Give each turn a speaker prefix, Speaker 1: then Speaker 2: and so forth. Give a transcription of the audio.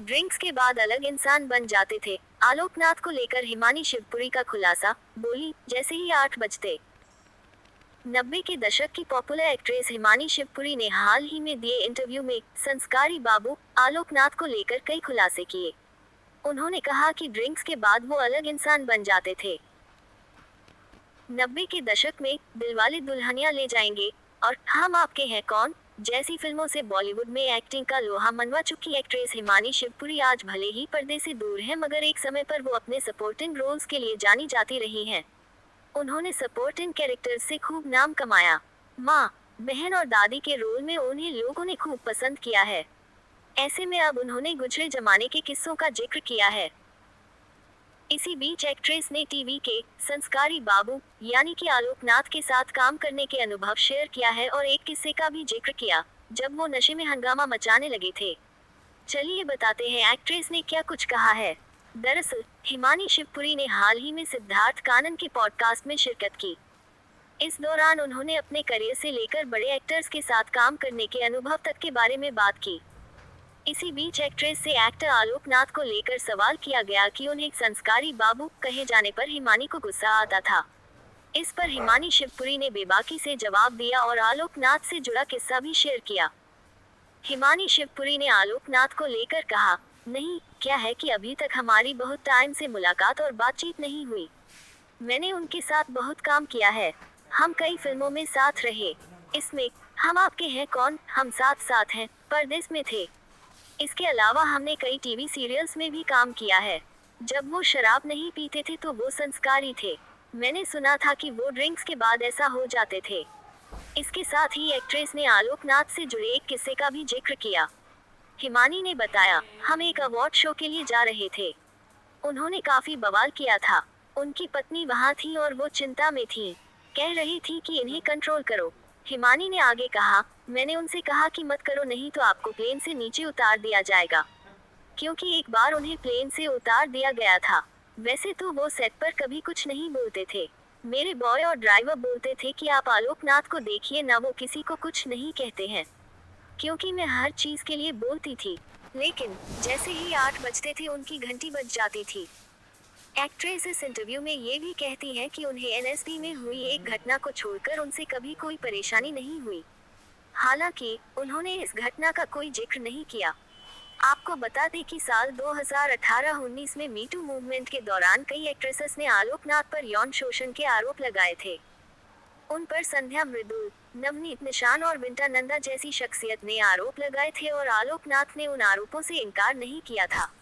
Speaker 1: Drinks के बाद अलग इंसान बन जाते थे। आलोकनाथ को लेकर हिमानी शिवपुरी का खुलासा, बोली, जैसे ही 8 बजते 90 के दशक की पॉपुलर एक्ट्रेस हिमानी शिवपुरी ने हाल ही में दिए इंटरव्यू में संस्कारी बाबू आलोकनाथ को लेकर कई खुलासे किए। उन्होंने कहा कि ड्रिंक्स के बाद वो अलग इंसान बन जाते थे। 90 के दशक में दिलवाले दुल्हनिया ले जाएंगे और हम आपके हैं कौन जैसी फिल्मों से बॉलीवुड में एक्टिंग का लोहा मनवा चुकी एक्ट्रेस हिमानी शिवपुरी आज भले ही पर्दे से दूर है, मगर एक समय पर वो अपने सपोर्टिंग रोल्स के लिए जानी जाती रही हैं। उन्होंने सपोर्टिंग कैरेक्टर्स से खूब नाम कमाया। माँ, बहन और दादी के रोल में उन्हें लोगों ने खूब पसंद किया है। ऐसे में अब उन्होंने गुजरे जमाने के किस्सों का जिक्र किया है। इसी बीच एक्ट्रेस ने टीवी के संस्कारी बाबू यानी कि आलोकनाथ के साथ काम करने के अनुभव शेयर किया है और एक किस्से का भी जिक्र किया जब वो नशे में हंगामा मचाने लगे थे। चलिए बताते हैं एक्ट्रेस ने क्या कुछ कहा है। दरअसल हिमानी शिवपुरी ने हाल ही में सिद्धार्थ कानन के पॉडकास्ट में शिरकत की। इस दौरान उन्होंने अपने करियर से लेकर बड़े एक्टर्स के साथ काम करने के अनुभव तक के बारे में बात की। इसी बीच एक्ट्रेस से एक्टर आलोकनाथ को लेकर सवाल किया गया कि उन्हें एक संस्कारी बाबू कहे जाने पर हिमानी को गुस्सा आता था। इस पर हिमानी शिवपुरी ने बेबाकी से जवाब दिया और आलोकनाथ से जुड़ा किस्सा भी शेयर किया। हिमानी शिवपुरी ने आलोकनाथ को लेकर कहा, नहीं, क्या है कि अभी तक हमारी बहुत टाइम से मुलाकात और बातचीत नहीं हुई। मैंने उनके साथ बहुत काम किया है। हम कई फिल्मों में साथ रहे। इसमें हम आपके हैं कौन, हम साथ साथ हैं, परदेस में थे। इसके अलावा हमने कई टीवी सीरियल्स में भी काम किया है। जब वो शराब नहीं पीते थे तो वो संस्कारी थे। मैंने सुना था कि वो ड्रिंक्स के बाद ऐसा हो जाते थे। इसके साथ ही एक्ट्रेस ने आलोकनाथ से जुड़े एक किस्से का भी जिक्र किया। हिमानी ने बताया, हम एक अवार्ड शो के लिए जा रहे थे। उन्होंने काफी बवाल किया था। उनकी पत्नी वहाँ थी और वो चिंता में थी। कह रही थी कि इन्हें कंट्रोल करो। हिमानी ने आगे कहा, मैंने उनसे कहा कि मत करो, नहीं तो आपको प्लेन से नीचे उतार दिया जाएगा। क्योंकि एक बार उन्हें प्लेन से उतार दिया गया था। वैसे तो वो सेट पर कभी कुछ नहीं बोलते थे। मेरे बॉय और ड्राइवर बोलते थे कि आप आलोकनाथ को देखिए ना, वो किसी को कुछ नहीं कहते हैं। क्योंकि मैं हर चीज के लिए बोलती थी। लेकिन जैसे ही 8 बजते थे उनकी घंटी बज जाती थी। एक्ट्रेस इस इंटरव्यू में ये भी कहती है कि उन्हें एनएसडी में हुई एक घटना को छोड़कर उनसे कभी कोई परेशानी नहीं हुई। हालांकि उन्होंने इस घटना का कोई जिक्र नहीं किया। आपको बता दें कि साल 2018-19 में मीटू मूवमेंट के दौरान कई एक्ट्रेसेस ने आलोकनाथ पर यौन शोषण के आरोप लगाए थे। उन पर संध्या मृदुल, नवनीत निशान और विंटा नंदा जैसी शख्सियत ने आरोप लगाए थे और आलोकनाथ ने उन आरोपों से इनकार नहीं किया था।